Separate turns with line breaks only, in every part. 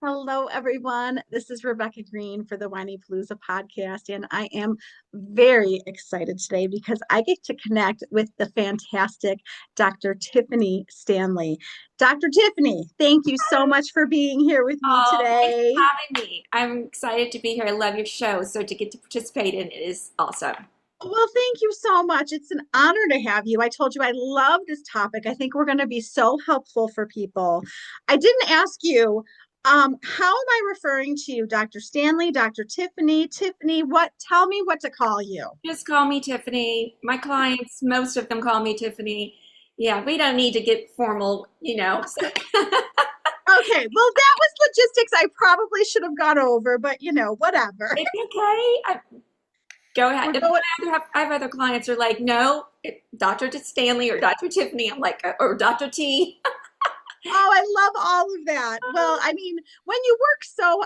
Hello, everyone. This is Rebecca Greene for the Whinypaluza Podcast, and I am very excited today because I get to connect with the fantastic Dr. Tiffany Stanley. Dr. Tiffany, thank you so much for being here with me
Oh, thanks for
today.
having me. I'm excited to be here. I love your show. So to get to participate in it is awesome.
Well, thank you so much. It's an honor to have you. I told you I love this topic. I think we're going to be so helpful for people. I didn't ask you, how am I referring to you, Dr. Stanley, Dr. Tiffany? Tiffany, tell me what to call you.
Just call me Tiffany. My clients, most of them call me Tiffany. Yeah, we don't need to get formal.
Okay, well, that was logistics I probably should have gone over, but whatever.
It's okay. Go
We're
ahead.
going.
I have other clients who are like, no, Dr. Stanley or Dr. Tiffany. I'm like, or Dr. T.
Oh, I love all of that. Well, I mean,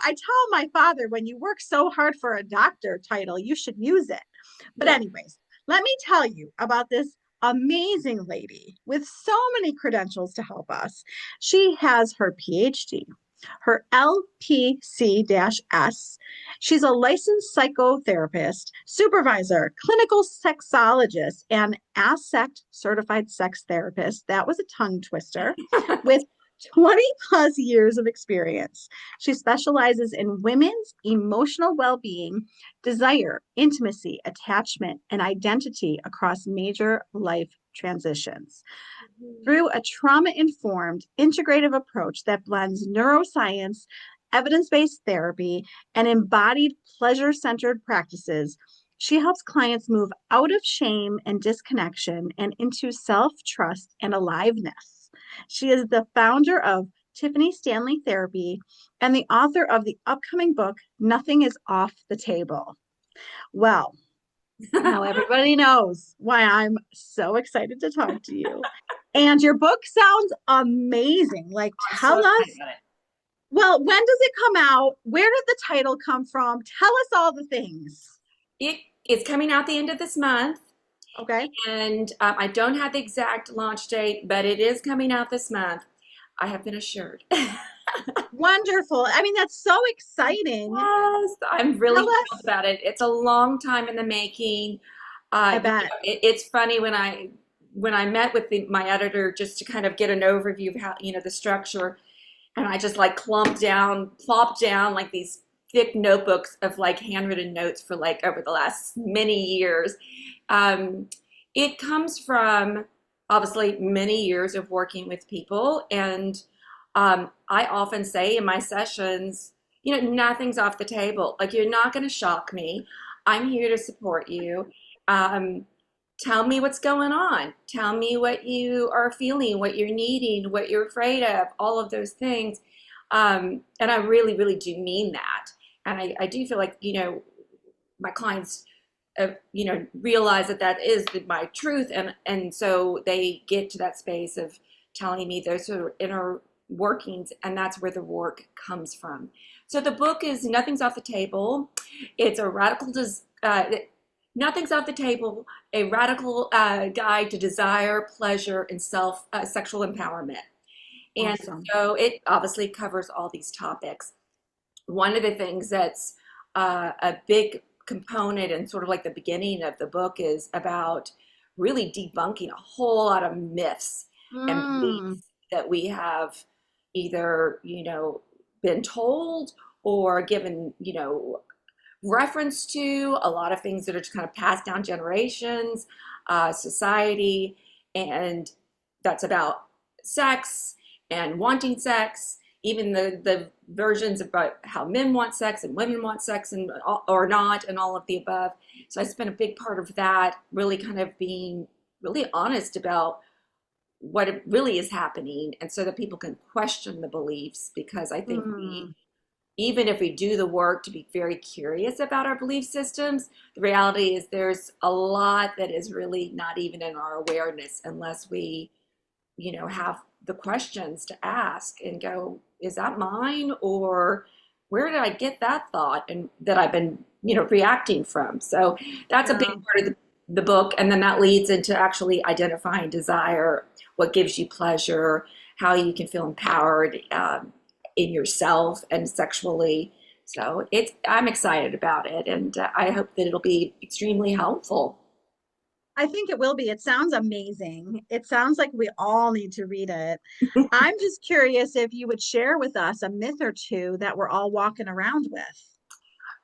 I tell my father, when you work so hard for a doctor title, you should use it. But,
Yeah.
anyways, let me tell you about this amazing lady with so many credentials to help us. She has her PhD, her LPC-S. She's a licensed psychotherapist, supervisor, clinical sexologist, and ASECT certified sex therapist. That was a tongue twister with 20 plus years of experience. She specializes in women's emotional well being, desire, intimacy, attachment, and identity across major life transitions. Through a trauma informed, integrative approach that blends neuroscience, evidence based therapy, and embodied pleasure centered practices, she helps clients move out of shame and disconnection and into self trust and aliveness. She is the founder of Tiffany Stanley Therapy and the author of the upcoming book, Nothing is Off the Table. Well, now everybody knows why I'm so excited to talk to you. And your book sounds amazing. Like,
I'm so
tell
excited
us,
about it.
well, when does it come out? Where did the title come from? Tell us all the things.
It is coming out the end of this month.
Okay.
And I don't have the exact launch date, but it is coming out this month. I have been assured.
Wonderful. I mean, that's so exciting.
Yes, I'm really
Tell
thrilled
us.
about it. It's a long time in the making.
I bet.
It's funny when I met with my editor just to kind of get an overview of how the structure, and I just like plopped down like these thick notebooks of like handwritten notes for like over the last many years. Um, it comes from obviously many years of working with people, and I often say in my sessions, nothing's off the table. Like, you're not going to shock me. I'm here to support you. Um, Tell me what's going on. Tell me what you are feeling, what you're needing, what you're afraid of, all of those things. And I really, really do mean that. And I do feel like, my clients realize that that is my truth, and so they get to that space of telling me those sort of inner workings, and that's where the work comes from. So the book is Nothing's Off the Table. It's a Nothing's Off the Table, a radical guide to desire, pleasure, and self sexual empowerment. And
Awesome.
so it obviously covers all these topics. One of the things that's a big component and sort of like the beginning of the book is about really debunking a whole lot of myths and
Mm,
beliefs that we have either, been told or given, reference to, a lot of things that are just kind of passed down generations, society, and that's about sex and wanting sex, even the versions about how men want sex and women want sex and or not, and all of the above. So I spent a big part of that really kind of being really honest about what it really is happening, and so that people can question the beliefs, because I think
mm,
even if we do the work to be very curious about our belief systems, the reality is there's a lot that is really not even in our awareness unless we, have the questions to ask and go, is that mine? Or where did I get that thought and that I've been, reacting from? So that's a big
yeah.
part of the book. And then that leads into actually identifying desire, what gives you pleasure, how you can feel empowered. in yourself and sexually. So I'm excited about it, and I hope that it'll be extremely helpful.
I think it will be. It sounds amazing. It sounds like we all need to read it. I'm just curious if you would share with us a myth or two that we're all walking around with.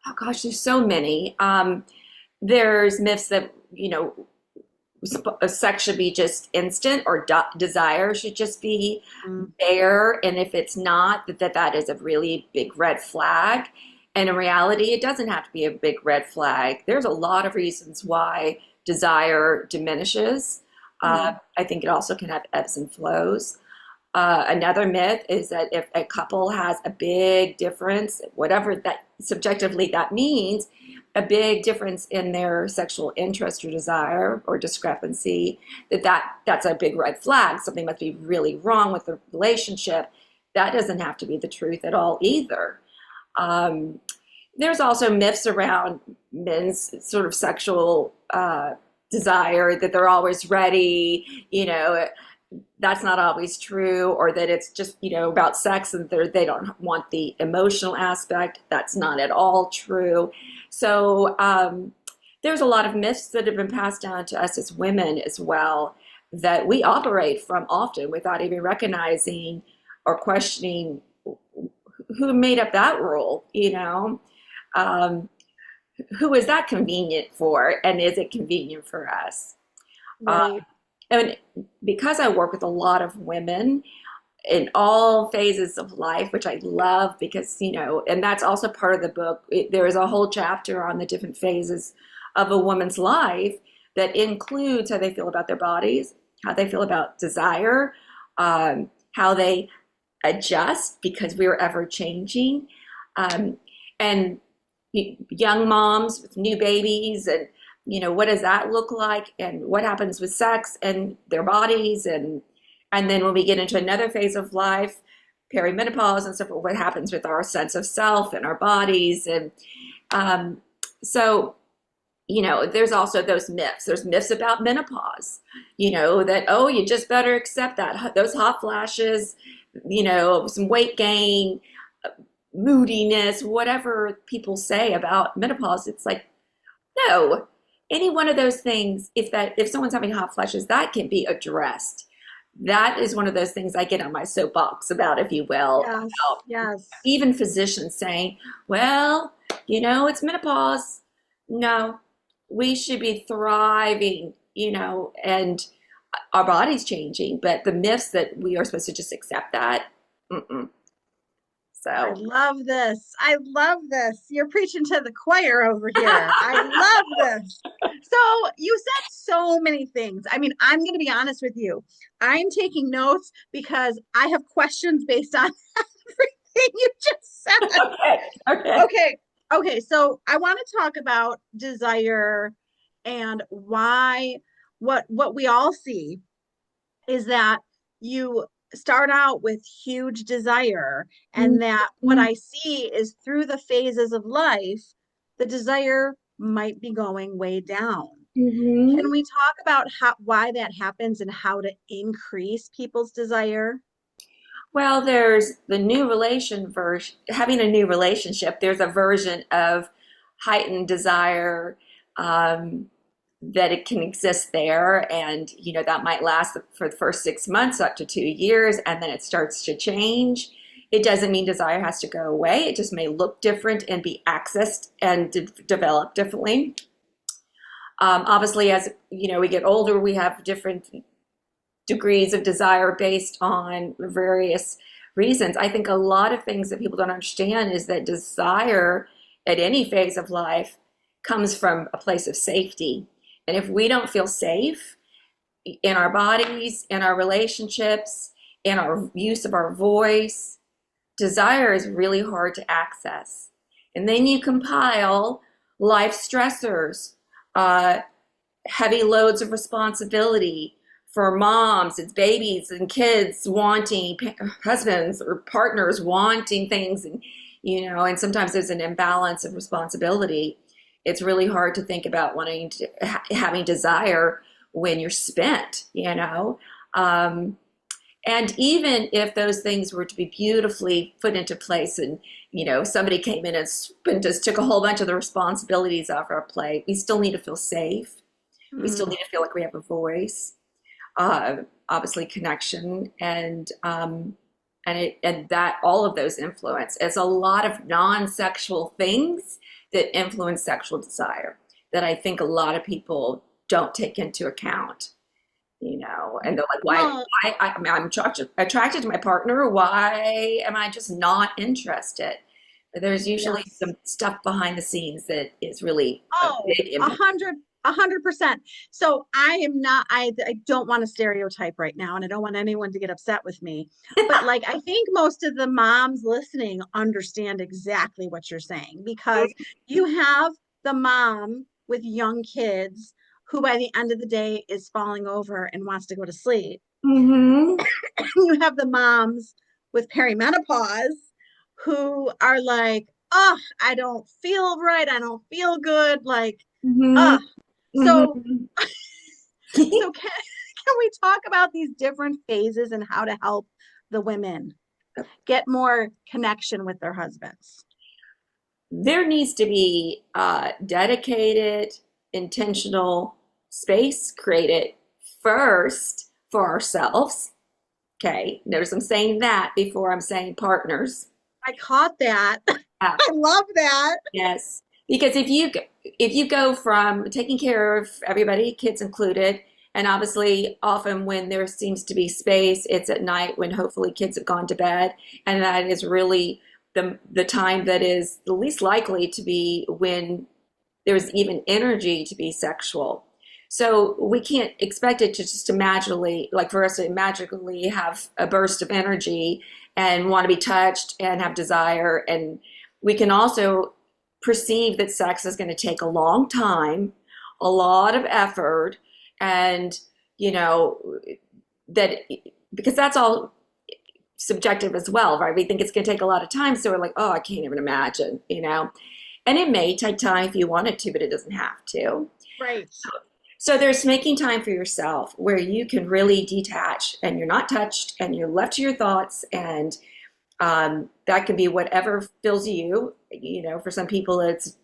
Oh gosh, there's so many. There's myths that, sex should be just instant, or desire should just be
Mm,
there. And if it's not, that is a really big red flag. And in reality, it doesn't have to be a big red flag. There's a lot of reasons why desire diminishes.
mm,
I think it also can have ebbs and flows. Another myth is that if a couple has a big difference, whatever that subjectively that means, a big difference in their sexual interest or desire or discrepancy, that's a big red flag. Something must be really wrong with the relationship. That doesn't have to be the truth at all either. Um, there's also myths around men's sort of sexual desire, that they're always ready, that's not always true, or that it's just, about sex and they don't want the emotional aspect. That's not at all true. So there's a lot of myths that have been passed down to us as women as well, that we operate from often without even recognizing or questioning who made up that rule. Um, who is that convenient for, and is it convenient for us? Uh,
right.
and because I work with a lot of women in all phases of life, which I love because, and that's also part of the book. There is a whole chapter on the different phases of a woman's life that includes how they feel about their bodies, how they feel about desire, how they adjust because we're ever changing, and young moms with new babies, and what does that look like, and what happens with sex and their bodies, and then when we get into another phase of life, perimenopause and so forth, what happens with our sense of self and our bodies. And so there's also those myths. There's myths about menopause, that, oh, you just better accept that, those hot flashes, some weight gain, moodiness, whatever people say about menopause. It's like, no, any one of those things, if someone's having hot flashes, that can be addressed. That is one of those things I get on my soapbox about, if you will,
Yes,
about
yes.
even physicians saying, well, it's menopause. No, we should be thriving, and our body's changing, but the myths that we are supposed to just accept that. Mm-mm.
I
So,
love this. I love this. You're preaching to the choir over here. I love this. So you said so many things. I mean, I'm going to be honest with you. I'm taking notes because I have questions based on everything you just said.
okay, okay.
Okay. Okay. So I want to talk about desire and why what we all see is that you start out with huge desire, and that what
Mhm.
I see is through the phases of life, the desire might be going way down. Can
Mhm.
we talk about why that happens and how to increase people's desire?
Well, there's the new relation version, having a new relationship. There's a version of heightened desire, um, that it can exist there, and that might last for the first 6 months up to 2 years, and then it starts to change. It doesn't mean desire has to go away. It just may look different and be accessed and develop differently. Obviously, as we get older, we have different degrees of desire based on various reasons. I think a lot of things that people don't understand is that desire at any phase of life comes from a place of safety. And if we don't feel safe in our bodies, in our relationships, in our use of our voice, desire is really hard to access. And then you compile life stressors, uh, heavy loads of responsibility for moms, it's babies and kids wanting husbands or partners wanting things, and sometimes there's an imbalance of responsibility. It's really hard to think about wanting to having desire when you're spent. Um, And even if those things were to be beautifully put into place and, somebody came in and just took a whole bunch of the responsibilities off our plate, we still need to feel safe. We still
Mm.
need to feel like we have a voice, obviously connection, and that all of those influence. It's a lot of non-sexual things that influence sexual desire that I think a lot of people don't take into account. And they're like,
Well,
I mean, I'm attracted to my partner. Why am I just not interested? But there's usually
yes.
some stuff behind the scenes that is really a
Oh,
big
a
impact.
hundred, 100%. So I am not, I don't want to stereotype right now, and I don't want anyone to get upset with me. But like, I think most of the moms listening understand exactly what you're saying, because you have the mom with young kids who by the end of the day is falling over and wants to go to sleep.
Mm-hmm.
You have the moms with perimenopause who are like, oh, I don't feel right. I don't feel good. Like,
Mm-hmm.
uh, so
Mm-hmm.
so can we talk about these different phases and how to help the women get more connection with their husbands?
There needs to be dedicated, intentional space created first for ourselves. Okay, notice I'm saying that before I'm saying partners.
I caught that.
Uh,
I love that.
yes, because if you go from taking care of everybody, kids included, and obviously often when there seems to be space, it's at night when hopefully kids have gone to bed, and that is really the time that is the least likely to be when there's even energy to be sexual. So we can't expect it to just magically, like for us to magically have a burst of energy and want to be touched and have desire. And we can also perceive that sex is going to take a long time, a lot of effort, and, you know, that because that's all subjective as well, right? We think it's going to take a lot of time. So we're like, oh, I can't even imagine. And it may take time if you want it to, but it doesn't have to.
Right.
So there's making time for yourself where you can really detach and you're not touched and you're left to your thoughts. And that can be whatever fills you. For some people, it's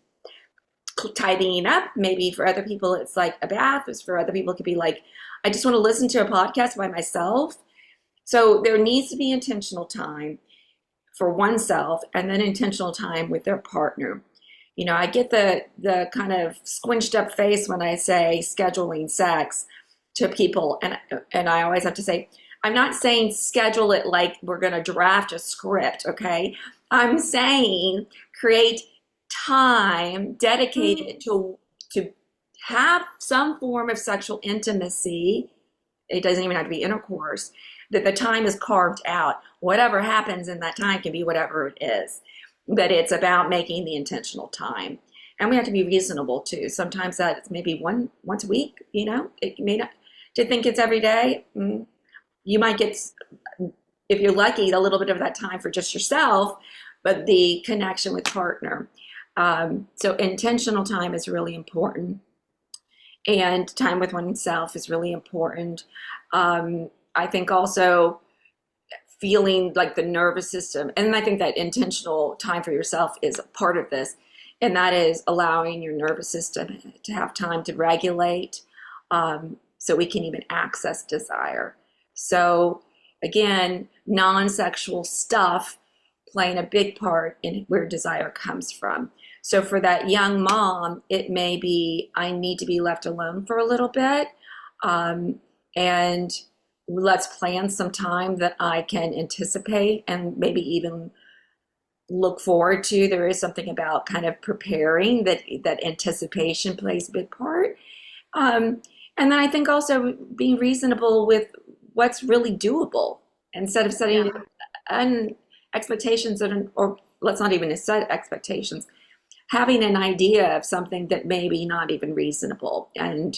tidying up. Maybe for other people, it's like a bath. For other people, it could be like, I just want to listen to a podcast by myself. So there needs to be intentional time for oneself and then intentional time with their partner. I get the kind of squinched up face when I say scheduling sex to people, and I always have to say, I'm not saying schedule it like we're going to draft a script, okay? I'm saying create time dedicated to have some form of sexual intimacy. It doesn't even have to be intercourse. That the time is carved out. Whatever happens in that time can be whatever it is. But it's about making the intentional time. And we have to be reasonable too. Sometimes that's maybe once a week, It may not to think it's every day. You might get, if you're lucky, a little bit of that time for just yourself, but the connection with partner. So intentional time is really important. And time with oneself is really important. I think also feeling like the nervous system. And I think that intentional time for yourself is a part of this. And that is allowing your nervous system to have time to regulate so we can even access desire. So again, non-sexual stuff playing a big part in where desire comes from. So for that young mom, it may be, I need to be left alone for a little bit. And let's plan some time that I can anticipate and maybe even look forward to. There is something about kind of preparing that anticipation plays a big part. And then I think also being reasonable with what's really doable instead of setting expectations or let's not even set expectations. Having an idea of something that may be not even reasonable and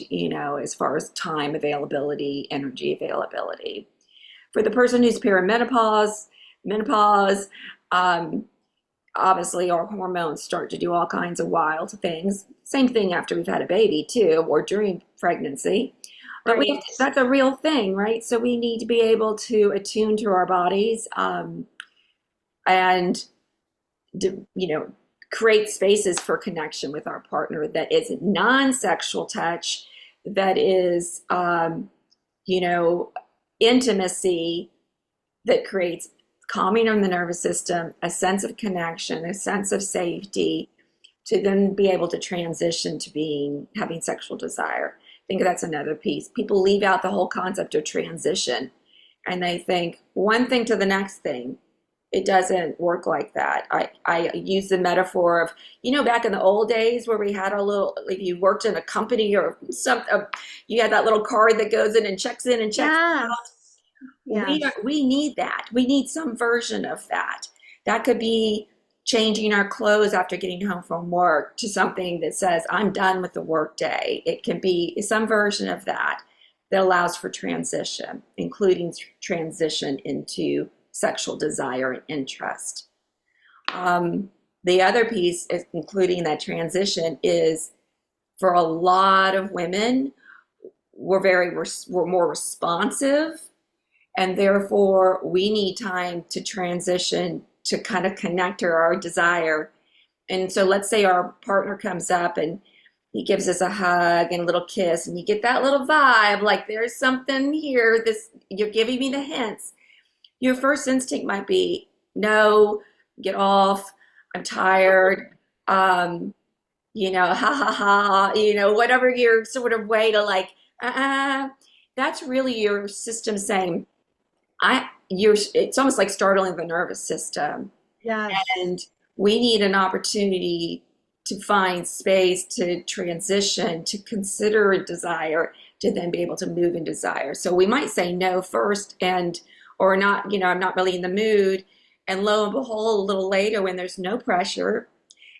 as far as time availability, energy availability for the person who's menopause, obviously our hormones start to do all kinds of wild things. Same thing after we've had a baby too, or during pregnancy. But
Right.
that's a real thing, right? So we need to be able to attune to our bodies, and you know, create spaces for connection with our partner that is non-sexual touch, that is, you know, intimacy that creates calming on the nervous system, a sense of connection, a sense of safety, to then be able to transition to having sexual desire. I think that's another piece. People leave out the whole concept of transition, and they think one thing to the next thing. It doesn't work like that. I use the metaphor of, back in the old days where we had a little, like you worked in a company or something, you had that little card that goes in and checks in and checks out.
Yes. Yes.
We need that. We need some version of that. That could be changing our clothes after getting home from work to something that says, I'm done with the work day. It can be some version of that that allows for transition, including transition into sexual desire and interest. The other piece, is, including that transition, is for a lot of women, we're more responsive, and therefore we need time to transition to kind of connect to our desire. And so let's say our partner comes up and he gives us a hug and a little kiss, and you get that little vibe, like there's something here, you're giving me the hints. Your first instinct might be, no, get off, I'm tired, ha ha ha, whatever your sort of way to that's really your system saying, it's almost like startling the nervous system.
Yes.
And we need an opportunity to find space to transition, to consider a desire, to then be able to move in desire. So we might say no first, or not, I'm not really in the mood. And lo and behold, a little later when there's no pressure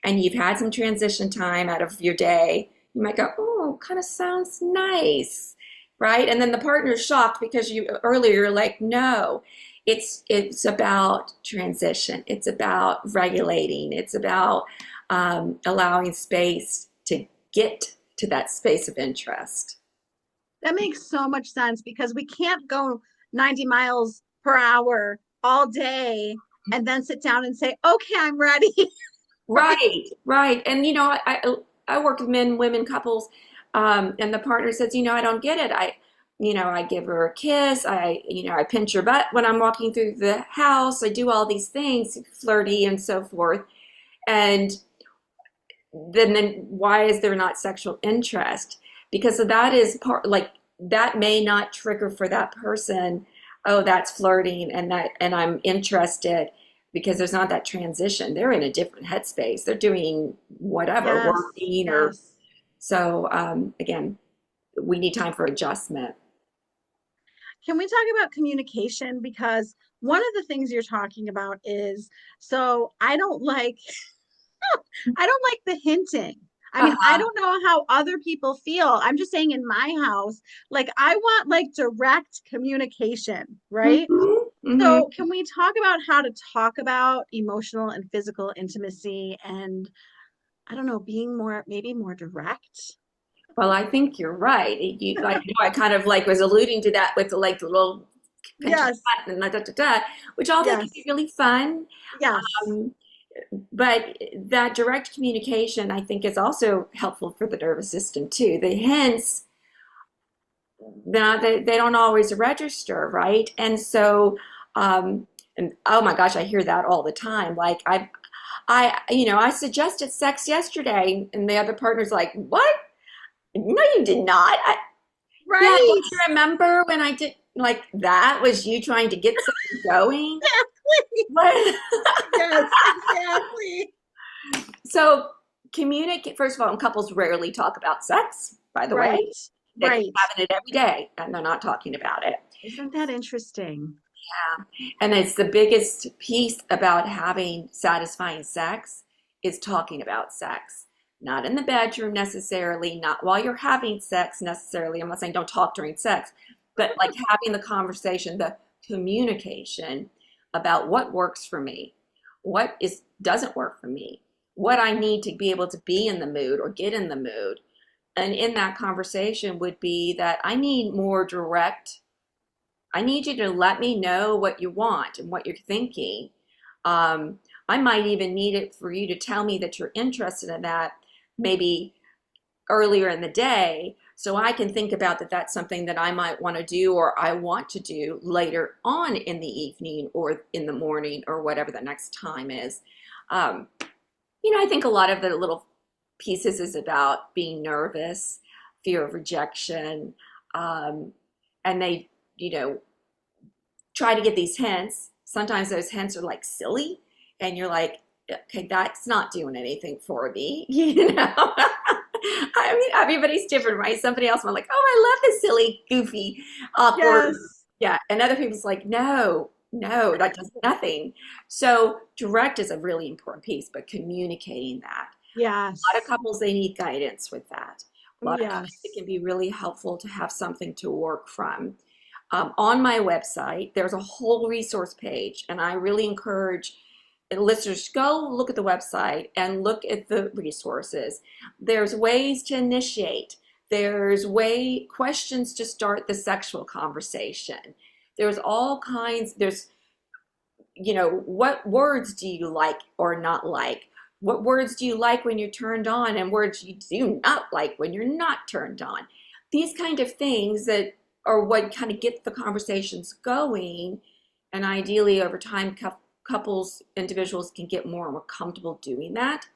and you've had some transition time out of your day, you might go, oh, kind of sounds nice, right? And then the partner's shocked because you're like, no, it's about transition. It's about regulating. It's about allowing space to get to that space of interest.
That makes so much sense, because we can't go 90 miles per hour all day and then sit down and say, okay, I'm ready.
Right. And, I work with men, women, couples, and the partner says, I don't get it. I give her a kiss. I pinch her butt when I'm walking through the house. I do all these things, flirty and so forth. And then why is there not sexual interest? Because that is that may not trigger for that person, oh, that's flirting and I'm interested, because there's not that transition. They're in a different headspace. They're doing whatever,
Yes.
working or so. Again, we need time for adjustment.
Can we talk about communication? Because one of the things you're talking about is, so I don't like the hinting. I mean, I don't know how other people feel. I'm just saying, in my house, I want direct communication, right?
Mm-hmm.
So can we talk about how to talk about emotional and physical intimacy, and I don't know, being maybe more direct?
Well, I think you're right. I kind of was alluding to that with the little
Yes.
button, which all that can be really fun.
Yes.
But that direct communication, I think, is also helpful for the nervous system too. The hints, they don't always register, right? And so, and oh my gosh, I hear that all the time. I suggested sex yesterday, and the other partner's like, "What? No, you did not."
Right.
Yeah, don't you remember when I did that? Was you trying to get something going?
Exactly. Yes, exactly.
So communicate. First of all, couples rarely talk about sex, by the way. They're having it every day, and they're not talking about it.
Isn't that interesting?
Yeah. And it's the biggest piece about having satisfying sex is talking about sex. Not in the bedroom necessarily, not while you're having sex necessarily. I'm not saying don't talk during sex, but having the conversation, the communication about what works for me, what doesn't work for me, what I need to be able to be in the mood or get in the mood. And in that conversation would be that I need more direct. I need you to let me know what you want and what you're thinking. Um, I might even need it for you to tell me that you're interested in that maybe earlier in the day so I can think about that that's something that I might want to do or I want to do later on in the evening or in the morning or whatever the next time is. Um, I think a lot of the little pieces is about being nervous, fear of rejection, um, and they, you know, try to get these hints. Sometimes those hints are like silly, and you're like, okay, that's not doing anything for me, I mean, everybody's different, right? Somebody else might like, oh, I love this silly, goofy, awkward,
Yes.
yeah. And other people's like, no, no, that does nothing. So direct is a really important piece, but communicating that. A lot of
Yes.
couples, they need guidance with that. A lot of times it
Yes.
can be really helpful to have something to work from. On my website, there's a whole resource page, and I really encourage listeners to go look at the website and look at the resources. There's ways to initiate. There's questions to start the sexual conversation. There's all kinds. What words do you like or not like? What words do you like when you're turned on, and words you do not like when you're not turned on? These kind of things that are what kind of get the conversations going, and ideally over time, couples, individuals can get more and more comfortable doing that.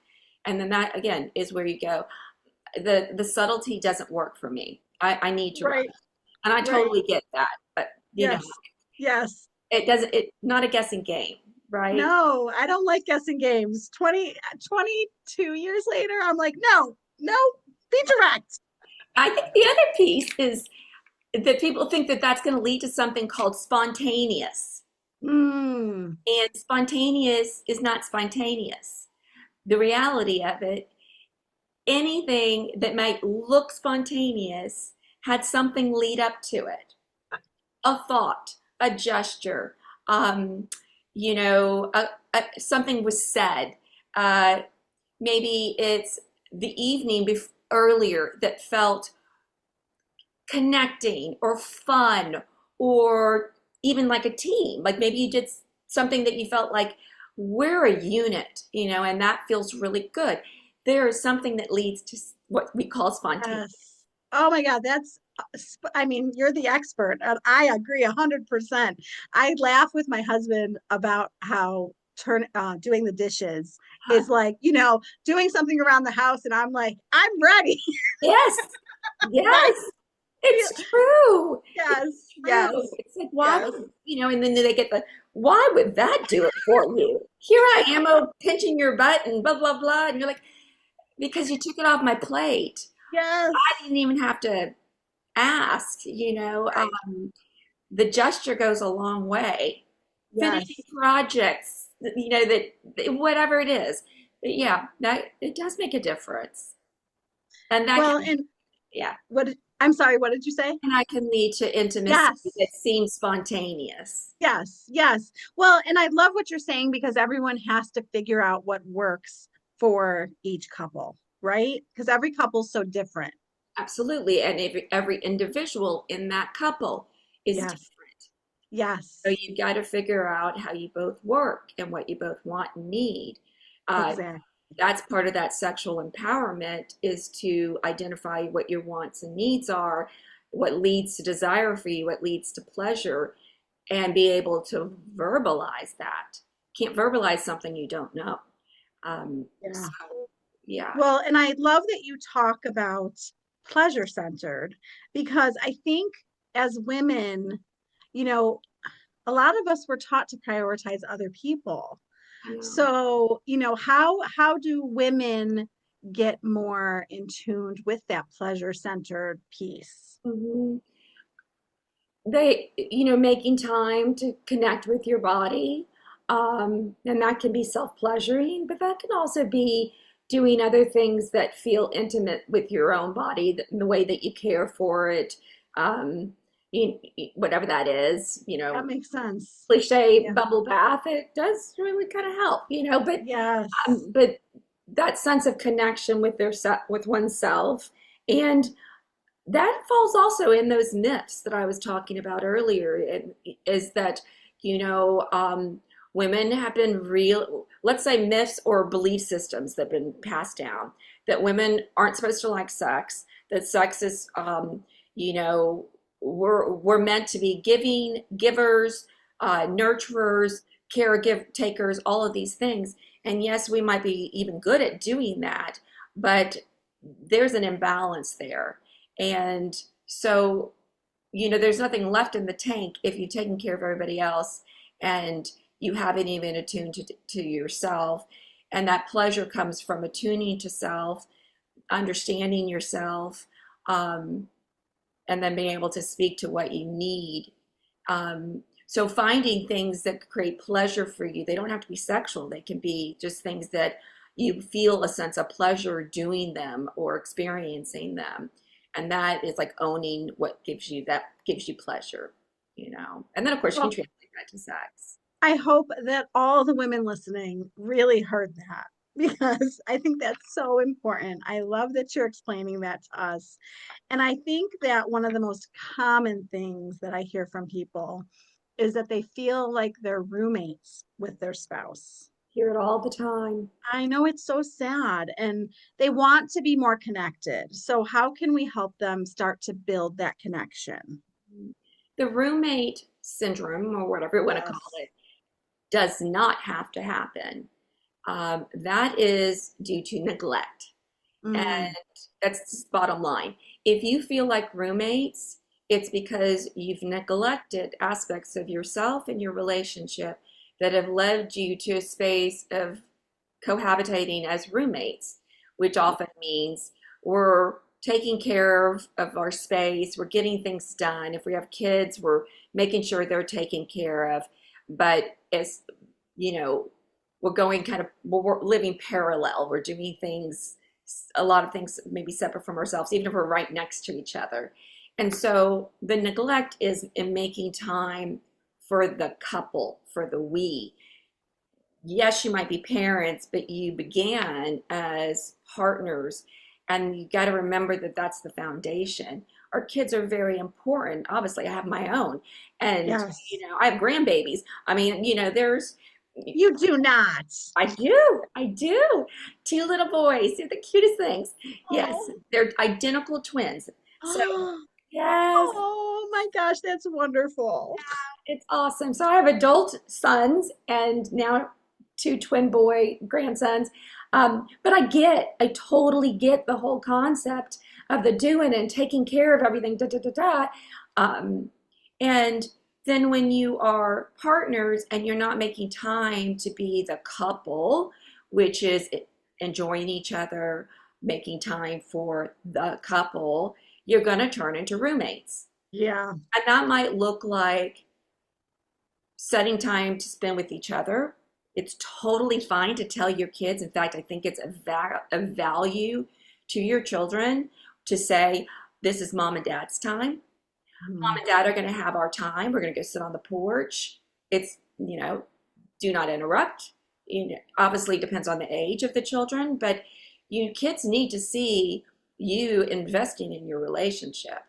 And then that again is where you go. The subtlety doesn't work for me. I need to run,
Right.
and I
Right.
totally get that. But
Yes. Yes.
it doesn't. It not a guessing game, right?
No, I don't like guessing games. 22 years later, I'm like, no, no, be direct.
I think the other piece is that people think that that's going to lead to something called spontaneous.
Mm,
And spontaneous is not spontaneous. The reality of it, anything that might look spontaneous had something lead up to it. A thought, a gesture, um, something was said. Uh, Maybe it's the evening earlier that felt connecting or fun or even like a team. Like maybe you did something that you felt like we're a unit, and that feels really good. There is something that leads to what we call spontaneity.
yes. Oh my God, I mean, you're the expert, and I agree 100%. I laugh with my husband about how doing the dishes is like, doing something around the house, and I'm like, I'm ready.
Yes,
Right.
yes, it's true.
Yes.
It's
Yes.
true. It's like, why
Yes.
would, and then they get why would that do it for you? Here I am, pinching your butt and blah, blah, blah. And you're like, because you took it off my plate. I
Yes.
didn't even have to ask,
Right.
the gesture goes a long way. Finishing
Yes.
projects, whatever it is. But yeah, that it does make a difference. And that
Well,
can,
and
yeah,
I'm sorry, what did you say?
and that can lead to intimacy that
Yes.
seems spontaneous.
Yes. Yes. Well, and I love what you're saying because everyone has to figure out what works for each couple, right? Because every couple's so different.
Absolutely. And every individual in that couple is
Yes.
different. So
Yes.
you've got to figure out how you both work and what you both want and need. Uh,
Exactly.
that's part of that sexual empowerment is to identify what your wants and needs are, what leads to desire for you, what leads to pleasure, and be able to verbalize that. Can't verbalize something you don't know.
Yeah.
So, yeah.
Well, and I love that you talk about pleasure centered because I think as women, you know, a lot of us were taught to prioritize other people.
I know.
So, how do women get more in tuned with that pleasure centered piece?
Mhm. Making time to connect with your body, and that can be self-pleasuring, but that can also be doing other things that feel intimate with your own body, the way that you care for it, um, whatever that is,
That makes sense.
cliche
Yeah.
bubble bath, it does really kind of help, but
Yes.
but that sense of connection with with oneself And that falls also in those myths that I was talking about earlier, is that, you know, women have been real, let's say myths or belief systems that have been passed down, that women aren't supposed to like sex, that sex is, you know, we're meant to be givers, nurturers, takers, all of these things. And yes, we might be even good at doing that, but there's an imbalance there. And so, you know, there's nothing left in the tank if you've taken care of everybody else and you haven't even attuned to yourself. And that pleasure comes from attuning to self, understanding yourself, um, and then being able to speak to what you need. So finding things that create pleasure for you, they don't have to be sexual. They can be just things that you feel a sense of pleasure doing them or experiencing them. And that is like owning what gives you pleasure, you know. And then of course you can
Well,
translate that to sex.
I hope that all the women listening really heard that because I think that's so important. I love that you're explaining that to us. And I think that one of the most common things that I hear from people is that they feel like they're roommates with their spouse.
Hear it all the time.
I know it's so sad and they want to be more connected. So, how can we help them start to build that connection?
The roommate syndrome, or whatever you want to call
Yes.
it, does not have to happen. That is due to neglect.
Mm,
And that's just bottom line. If you feel like roommates, it's because you've neglected aspects of yourself and your relationship that have led you to a space of cohabitating as roommates, which often means we're taking care of our space, we're getting things done. If we have kids, we're making sure they're taken care of. But as you know, we're going kind of, we're living parallel. We're doing things, a lot of things maybe separate from ourselves, even if we're right next to each other. And so the neglect is in making time for the couple, for the we. Yes, you might be parents, but you began as partners, and you got to remember that that's the foundation. Our kids are very important. Obviously, I have my own, and
yes.
you know, I have grandbabies. I mean, you know, there's
You do not.
I do. Two little boys. They're the cutest things. Yes,
Oh.
they're identical twins. So, yes,
Oh my gosh, that's wonderful.
it's awesome. So I have adult sons and now two twin boy grandsons. But I totally get the whole concept of the doing and taking care of everything, da da da da. Um, and then when you are partners and you're not making time to be the couple, which is enjoying each other, making time for the couple, you're going to turn into roommates.
Yeah.
And that might look like setting time to spend with each other. It's totally fine to tell your kids. In fact, I think it's a value to your children to say, this is mom and dad's time. Mom
Mm.
and dad are going to have our time. We're going to go sit on the porch. It's, you know, do not interrupt. You know, obviously, it depends on the age of the children, but you kids need to see you investing in your relationship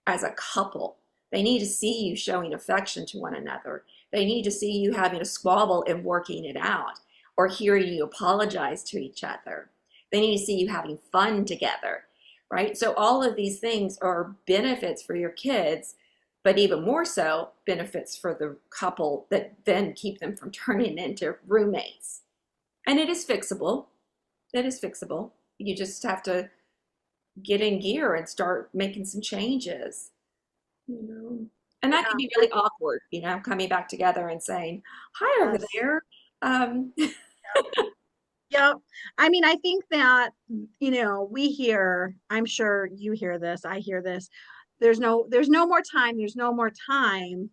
as a couple. They need to see you showing affection to one another. They need to see you having a squabble and working it out, or hearing you apologize to each other. They need to see you having fun together, right? So all of these things are benefits for your kids, but even more so benefits for the couple that then keep them from turning into roommates. And it is fixable. It is fixable. You just have to get in gear and start making some changes, you know. And that can
Yeah.
be really awkward, you know, coming back together and saying, "Hi over
Yes.
there." Um,
Yep. I mean, I think that, we hear, I'm sure you hear this, I hear this. There's no more time, there's no more time.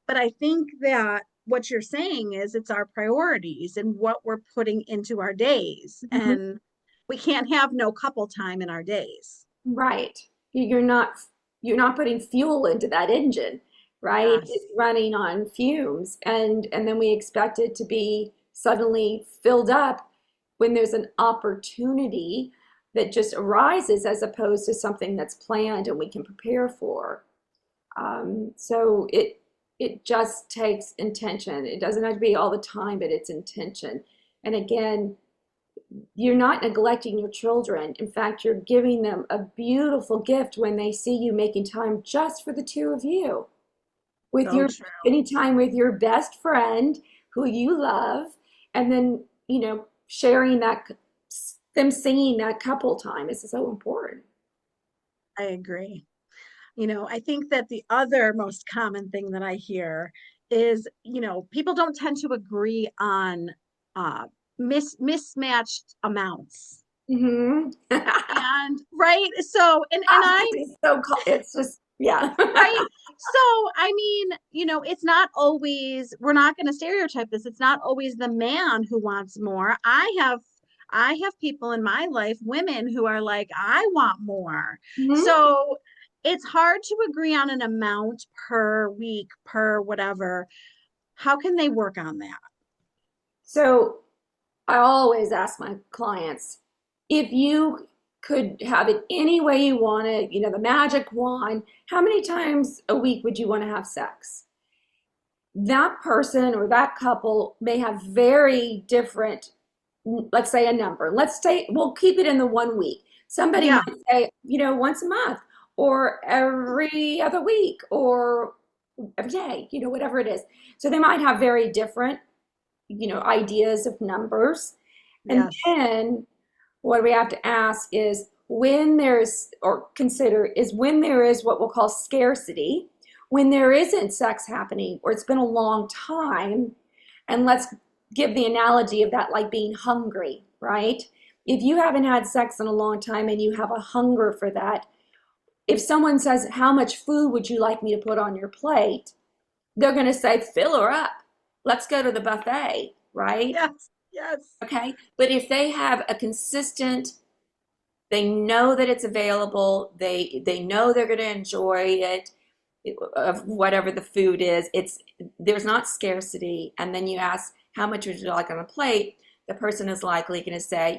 But I think that what you're saying is it's our priorities and what we're putting into our days.
Mhm.
And we can't have no couple time in our days.
Right. You're not you're not putting fuel into that engine, right?
Yes.
It's running on fumes, and then we expect it to be suddenly filled up when there's an opportunity that just arises as opposed to something that's planned and we can prepare for. So it just takes intention. It doesn't have to be all the time, but it's intention. And again, you're not neglecting your children. In fact, you're giving them a beautiful gift when they see you making time just for the two of you, with
So
your
true.
spending time with your best friend who you love, and then, sharing that, them singing that couple time is so important.
I agree. I think that the other most common thing that I hear is, people don't tend to agree on uh, mismatched amounts.
Hmm.
And right. So, and I,
It's so it's just, yeah.
right. So, I mean, it's not always, we're not going to stereotype this. It's not always the man who wants more. I have people in my life, women who are like, I want more.
Mhm.
So it's hard to agree on an amount per week, per whatever. How can they work on that?
So I always ask my clients, if you could have it any way you want it, the magic wand, how many times a week would you want to have sex? That person or that couple may have very different, let's say a number. Let's say we'll keep it in the 1 week. Somebody
Yeah.
might say, once a month or every other week or every day, whatever it is. So they might have very different, ideas of numbers. And
Yes.
then what we have to ask is when there's, or consider, is when there is what we'll call scarcity, when there isn't sex happening or it's been a long time. And let's give the analogy of that like being hungry, right? If you haven't had sex in a long time and you have a hunger for that, if someone says, how much food would you like me to put on your plate? They're going to say, fill her up. Let's go to the buffet, right?
Yes. Yes.
Okay. But if they have a consistent, they know that it's available, they know they're going to enjoy it, of whatever the food is. There's not scarcity. And then you ask, how much would you like on a plate? The person is likely going to say,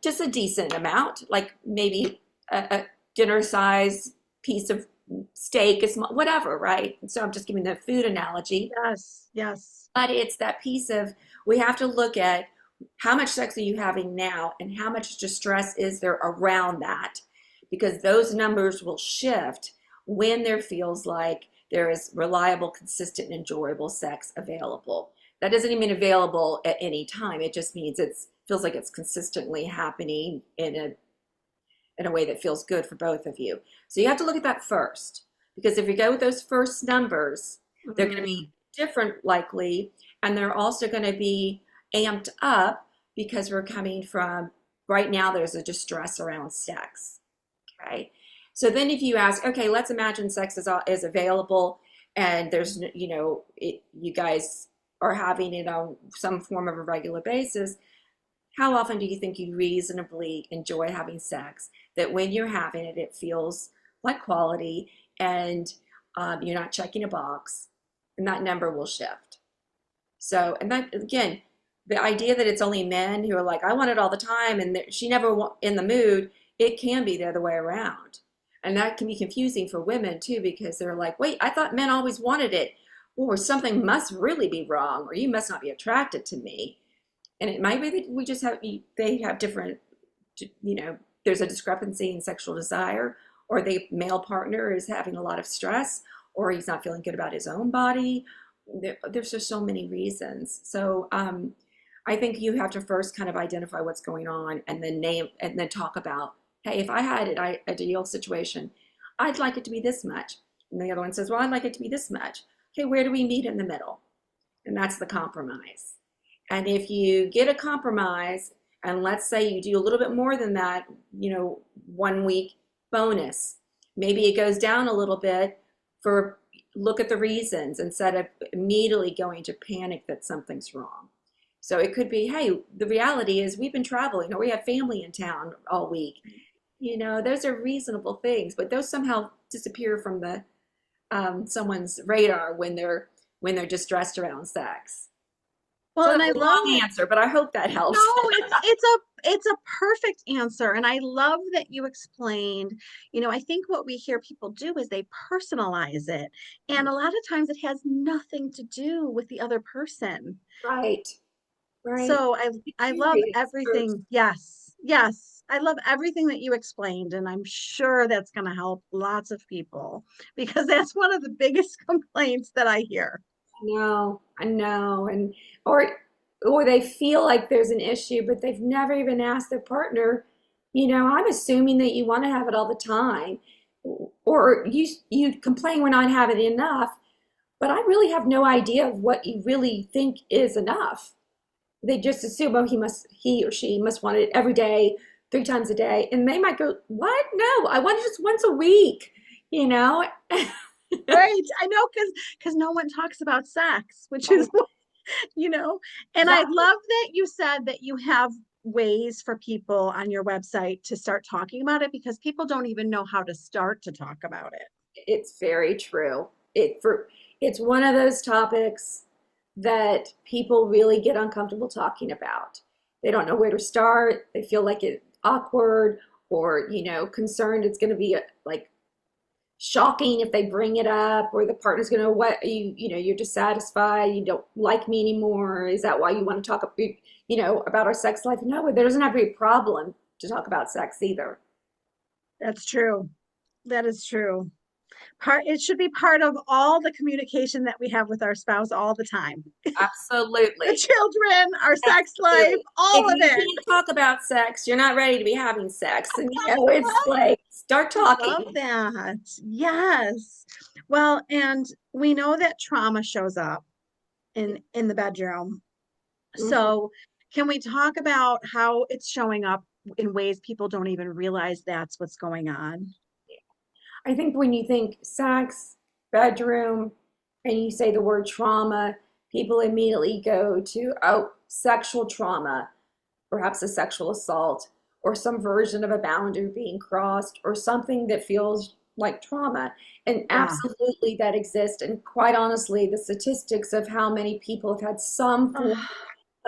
just a decent amount, like maybe a dinner size piece of steak, whatever, right? So I'm just giving the food analogy.
Yes. Yes.
But it's that piece of, we have to look at how much sex are you having now and how much distress is there around that, because those numbers will shift when there feels like there is reliable, consistent, enjoyable sex available. That doesn't even mean available at any time. It just means it feels like it's consistently happening in a way that feels good for both of you. So you have to look at that first, because if you go with those first numbers, they're going to
Mm,
be different likely, and they're also going to be amped up because we're coming from, right now there's a distress around sex. Okay. So then if you ask, okay, let's imagine sex is available and there's, you guys are having it on some form of a regular basis. How often do you think you reasonably enjoy having sex that when you're having it, it feels like quality, and you're not checking a box, and that number will shift. So, and that again, the idea that it's only men who are like, I want it all the time, and she never in the mood, it can be the other way around. And that can be confusing for women too, because they're like, wait, I thought men always wanted it. Or something must really be wrong, or you must not be attracted to me. And it might be that we just have, they have different, there's a discrepancy in sexual desire, or the male partner is having a lot of stress, or he's not feeling good about his own body. There's just so many reasons. So I think you have to first kind of identify what's going on and then name and then talk about, hey, if I had an ideal situation, I'd like it to be this much. And the other one says, well, I'd like it to be this much. Okay, where do we meet in the middle? And that's the compromise. And if you get a compromise, and let's say you do a little bit more than that, 1 week bonus, maybe it goes down a little bit for, look at the reasons instead of immediately going to panic that something's wrong. So it could be, hey, the reality is we've been traveling or we have family in town all week. Those are reasonable things, but those somehow disappear from the someone's radar when they're distressed around sex.
Well,
So
and
that's
I
a
love
long
that.
answer, but I hope that helps.
No, it's a perfect answer. And I love that you explained, I think what we hear people do is they personalize it. And a lot of times it has nothing to do with the other person.
Right, right.
So I love
Experience first.
everything. Yes. Yes. I love everything that you explained, and I'm sure that's going to help lots of people because that's one of the biggest complaints that I hear.
I know, and or or they feel like there's an issue, but they've never even asked their partner, I'm assuming that you want to have it all the time, or you complain we're not having enough, but I really have no idea of what you really think is enough. They just assume, oh, he or she must want it every day, 3 times a day, and they might go, what? No, I want it just once a week, you know?
Right. I know because no one talks about sex, which is you know, and I
Exactly.
love that you said that you have ways for people on your website to start talking about it because people don't even know how to start to talk about it.
It's very true. It's one of those topics that people really get uncomfortable talking about. They don't know where to start. They feel like it's awkward or, concerned it's going to be like shocking if they bring it up, or the partner's going to, what, you're dissatisfied, you don't like me anymore. Is that why you want to talk, about our sex life? No, there doesn't have to be a problem to talk about sex either.
That's true. That is true. It should be part of all the communication that we have with our spouse all the time. The
Absolutely.
children, our sex life,
Absolutely.
all
If
of
you
it.
can't talk about sex, you're not ready to be having sex. And it's like start
I love
talking.
that. Yes. Well, and we know that trauma shows up in the bedroom.
Mhm.
So, can we talk about how it's showing up in ways people don't even realize that's what's going on?
I think when you think sex, bedroom, and you say the word trauma, people immediately go to, oh, sexual trauma, perhaps a sexual assault, or some version of a boundary being crossed, or something that feels like trauma. And
Yeah.
absolutely that exists. And quite honestly, the statistics of how many people have had some form
Oh,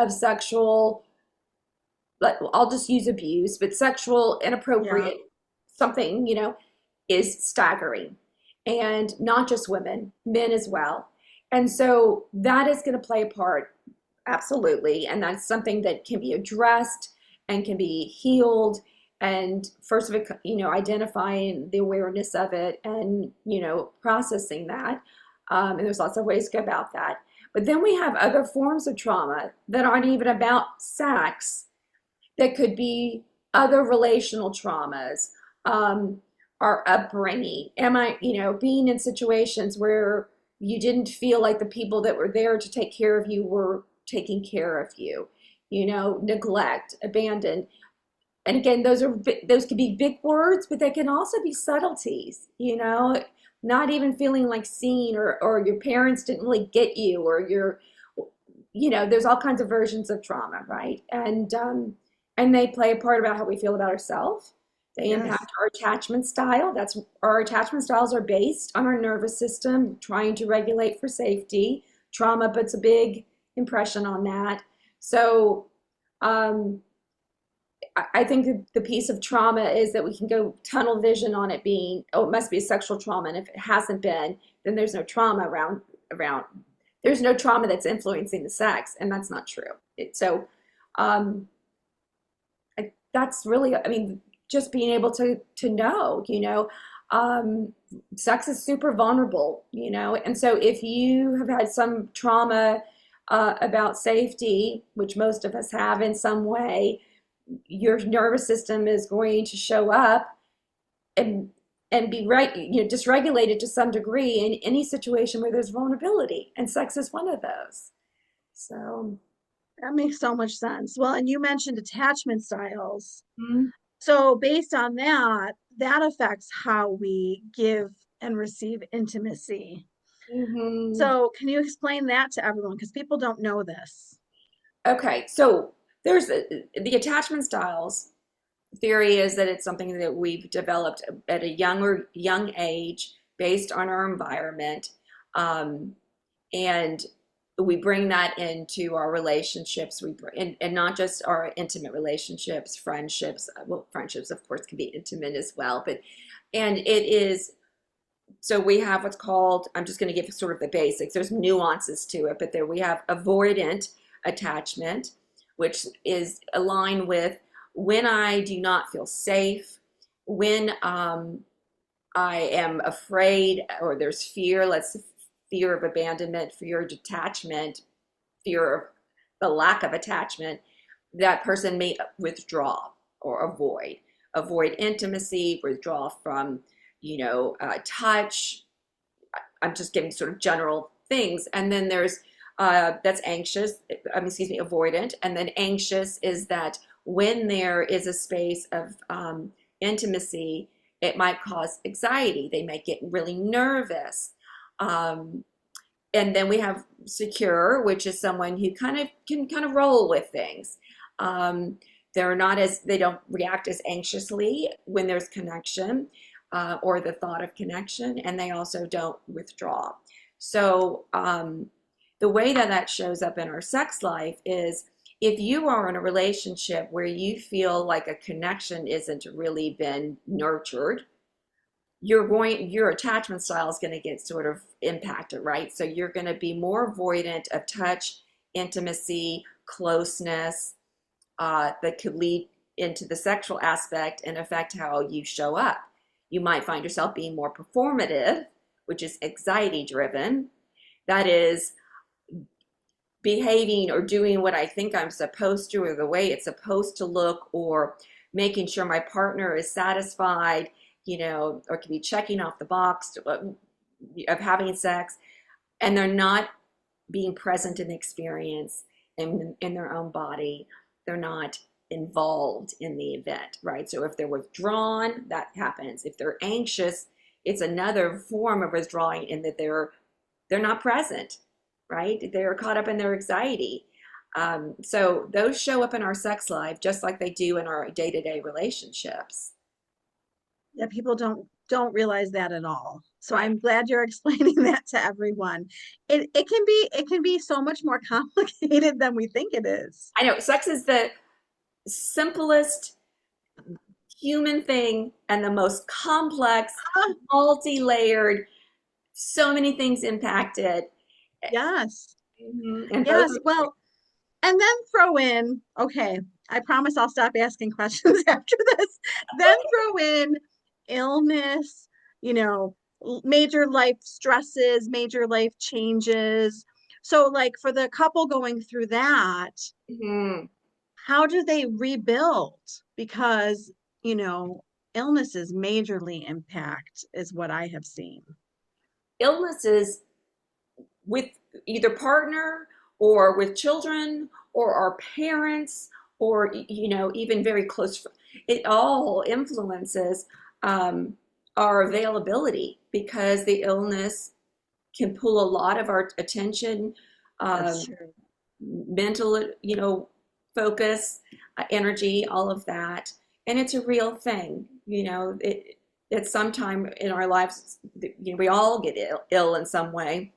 of sexual, like, I'll just use abuse, but sexual
yeah.
inappropriate something, is staggering. And not just women, men as well. And so that is going to play a part, absolutely. And that's something that can be addressed and can be healed. And first of it, identifying the awareness of it and, processing that. And there's lots of ways to go about that. But then we have other forms of trauma that aren't even about sex, that could be other relational traumas, um, our upbringing. Being in situations where you didn't feel like the people that were there to take care of you were taking care of you, neglect, abandon. And again, those could be big words, but they can also be subtleties, not even feeling like seen, or your parents didn't really get you, or there's all kinds of versions of trauma, right? And they play a part about how we feel about ourselves. They
Yes.
impact our attachment style. That's Our attachment styles are based on our nervous system trying to regulate for safety. Trauma puts a big impression on that. So um, I think the piece of trauma is that we can go tunnel vision on it being, oh, it must be a sexual trauma, and if it hasn't been, then there's no trauma around. There's no trauma that's influencing the sex, and that's not true. Um, that's really, I mean, just being able to know, um, sex is super vulnerable, and so if you have had some trauma about safety, which most of us have in some way, your nervous system is going to show up and be right, dysregulated to some degree in any situation where there's vulnerability, and sex is one of those. So,
That makes so much sense. Well, and you mentioned attachment styles.
mhm.
So, based on that, that affects how we give and receive intimacy.
Mhm.
So, can you explain that to everyone? Because people don't know this.
Okay, so there's the attachment styles. Theory is that it's something that we've developed at a young age based on our environment, um, and we bring that into our relationships. And not just our intimate relationships, friendships. Well, friendships, of course, can be intimate as well. And it is, so we have what's called, I'm just going to give sort of the basics. There's nuances to it, but there we have avoidant attachment, which is aligned with when I do not feel safe, when I am afraid or there's fear, fear of abandonment, fear of detachment, fear of the lack of attachment, that person may withdraw or avoid intimacy, withdraw from, touch. I'm just giving sort of general things. And then there's that's anxious, avoidant. And then anxious is that when there is a space of intimacy, it might cause anxiety. They might get really nervous. And then we have secure, which is someone who can kind of roll with things. They don't react as anxiously when there's connection or the thought of connection, and they also don't withdraw. So the way that shows up in our sex life is if you are in a relationship where you feel like a connection isn't really been nurtured, your attachment style is going to get sort of impacted, right? So you're going to be more avoidant of touch, intimacy, closeness, that could lead into the sexual aspect and affect how you show up. You might find yourself being more performative, which is anxiety driven. That is behaving or doing what I think I'm supposed to or the way it's supposed to look, or making sure my partner is satisfied, or can be checking off the box of having sex, and they're not being present in the experience in their own body. They're not involved in the event, right? So if they're withdrawn, that happens. If they're anxious, it's another form of withdrawing in that they're not present, right? They're caught up in their anxiety. So those show up in our sex life just like they do in our day-to-day relationships.
Yeah, people don't realize that at all. So I'm glad you're explaining that to everyone. It can be so much more complicated than we think it is.
I know sex is the simplest human thing and the most complex, multi-layered, so many things impacted.
Yes.
And both
Yes. Well, and then throw in, okay, I promise I'll stop asking questions after this. Then throw in illness, major life stresses, major life changes. So, like for the couple going through that,
Mhm.
how do they rebuild? Because, illnesses majorly impact is what I have seen.
Illnesses with either partner or with children or our parents or even very close, it all influences our availability because the illness can pull a lot of our attention,
That's
um,
true.
mental, focus, energy, all of that. And it's a real thing. At some time in our lives, we all get ill in some way.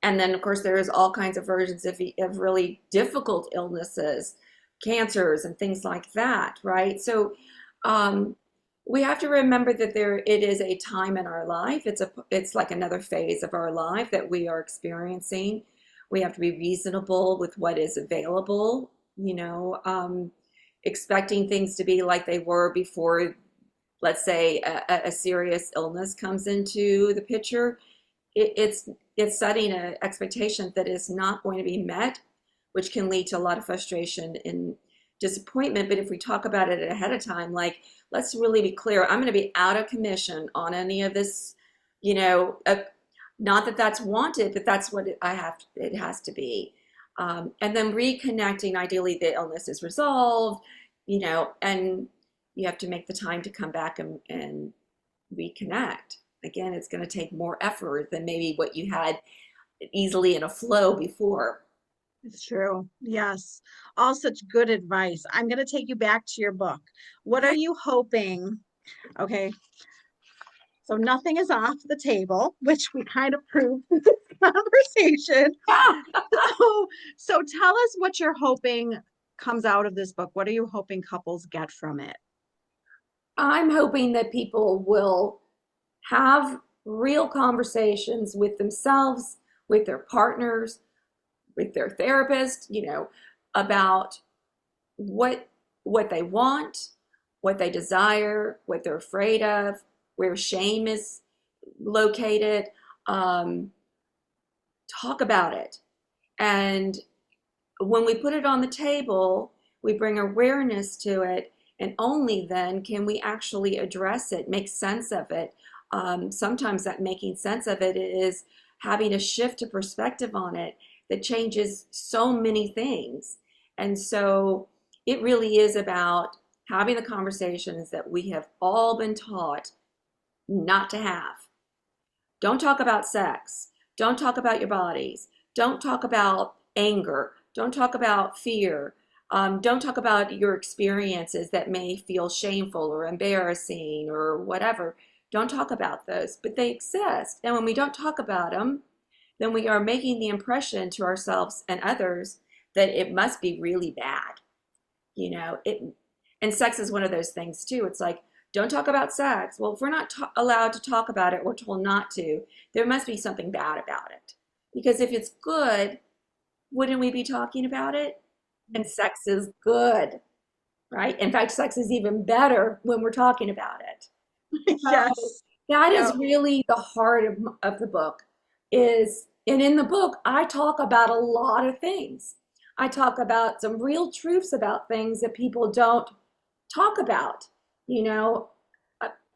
And then, of course, there's all kinds of versions of really difficult illnesses, cancers, and things like that, right? So we have to remember that it is a time in our life. It's like another phase of our life that we are experiencing. We have to be reasonable with what is available, expecting things to be like they were before, let's say, a serious illness comes into the picture. It's setting an expectation that is not going to be met, which can lead to a lot of frustration and disappointment. But if we talk about it ahead of time, like, let's really be clear, I'm going to be out of commission on any of this, not that that's wanted, but that's what it has to be. And then reconnecting, ideally the illness is resolved, and you have to make the time to come back and reconnect. Again, it's going to take more effort than maybe what you had easily in a flow before.
It's true. Yes. All such good advice. I'm going to take you back to your book. What are
Okay.
you hoping? Okay. So nothing is off the table, which we kind of proved in this conversation. So tell us what you're hoping comes out of this book. What are you hoping couples get from it?
I'm hoping that people will have real conversations with themselves, with their partners, with their therapist, about what they want, what they desire, what they're afraid of, where shame is located. Talk about it. And when we put it on the table, we bring awareness to it, and only then can we actually address it, make sense of it. Sometimes that making sense of it is having a shift of perspective on it that changes so many things. And so it really is about having the conversations that we have all been taught not to have. Don't talk about sex. Don't talk about your bodies. Don't talk about anger. Don't talk about fear. Don't talk about your experiences that may feel shameful or embarrassing or whatever. Don't talk about those, but they exist. And when we don't talk about them, then we are making the impression to ourselves and others that it must be really bad. And sex is one of those things too. It's like, don't talk about sex. Well, if we're not allowed to talk about it, we're told not to, there must be something bad about it. Because if it's good, wouldn't we be talking about it? And sex is good, right? In fact, sex is even better when we're talking about it.
Yes.
So that is really the heart of the book. And in the book, I talk about a lot of things. I talk about some real truths about things that people don't talk about,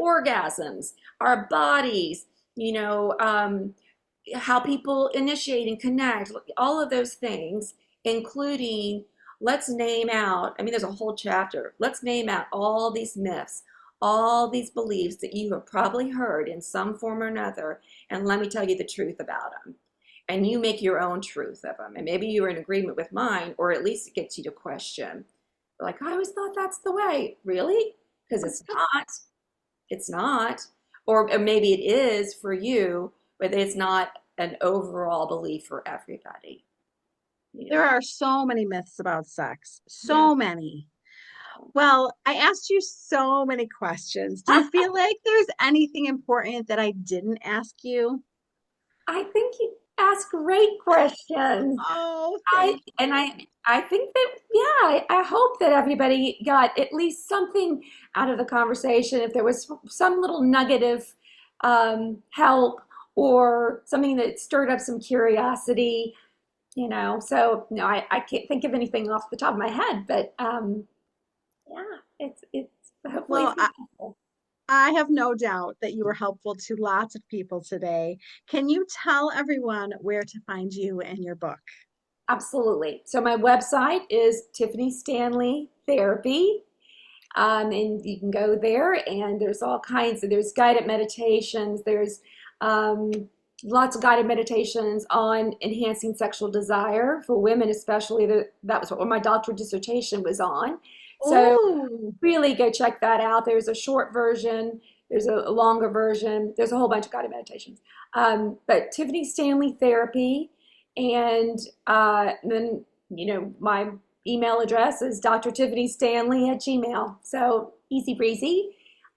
orgasms, our bodies, how people initiate and connect, all of those things, including let's name out, there's a whole chapter, let's name out all these myths, all these beliefs that you have probably heard in some form or another, and let me tell you the truth about them. And you make your own truth of them. And maybe you're in agreement with mine, or at least it gets you to question. Like, I always thought that's the way. Really? Because it's not. It's not. Or maybe it is for you, but it's not an overall belief for everybody.
There are so many myths about sex. So many. Well, I asked you so many questions. Do you feel like there's anything important that I didn't ask you?
I think you ask great questions.
Oh,
I think that, I hope that everybody got at least something out of the conversation. If there was some little nugget of help or something that stirred up some curiosity, So no, I can't think of anything off the top of my head, but it's hopefully
well, I have no doubt that you were helpful to lots of people today. Can you tell everyone where to find you and your book?
Absolutely. So my website is Tiffany Stanley Therapy. And you can go there, and there's all kinds of, there's guided meditations, there's lots of guided meditations on enhancing sexual desire for women, especially. That was what my doctoral dissertation was on. So really go check that out. There's a short version, there's a longer version, there's a whole bunch of guided meditations. But Tiffany Stanley Therapy, and then, my email address is drtiffanystanley@gmail. So easy breezy.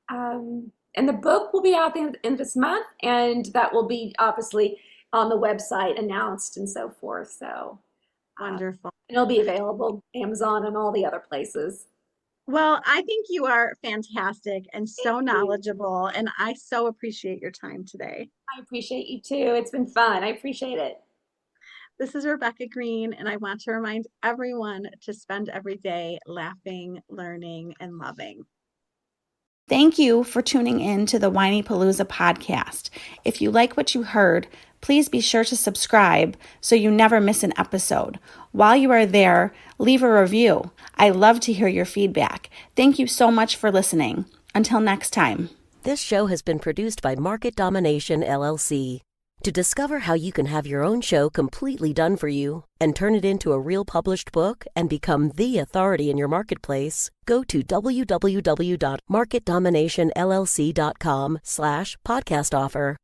And the book will be out the end of this month, and that will be obviously on the website announced and so forth. So
wonderful.
And it'll be available Amazon and all the other places.
Well, I think you are fantastic and so knowledgeable, and I so appreciate your time today.
I appreciate you too. It's been fun. I appreciate it.
This is Rebecca Greene, and I want to remind everyone to spend every day laughing, learning, and loving. Thank you for tuning in to the Whinypaluza Podcast. If you like what you heard, please be sure to subscribe so you never miss an episode. While you are there, leave a review. I love to hear your feedback. Thank you so much for listening. Until next time.
This show has been produced by Market Domination, LLC. To discover how you can have your own show completely done for you and turn it into a real published book and become the authority in your marketplace, go to www.marketdominationllc.com/podcast offer.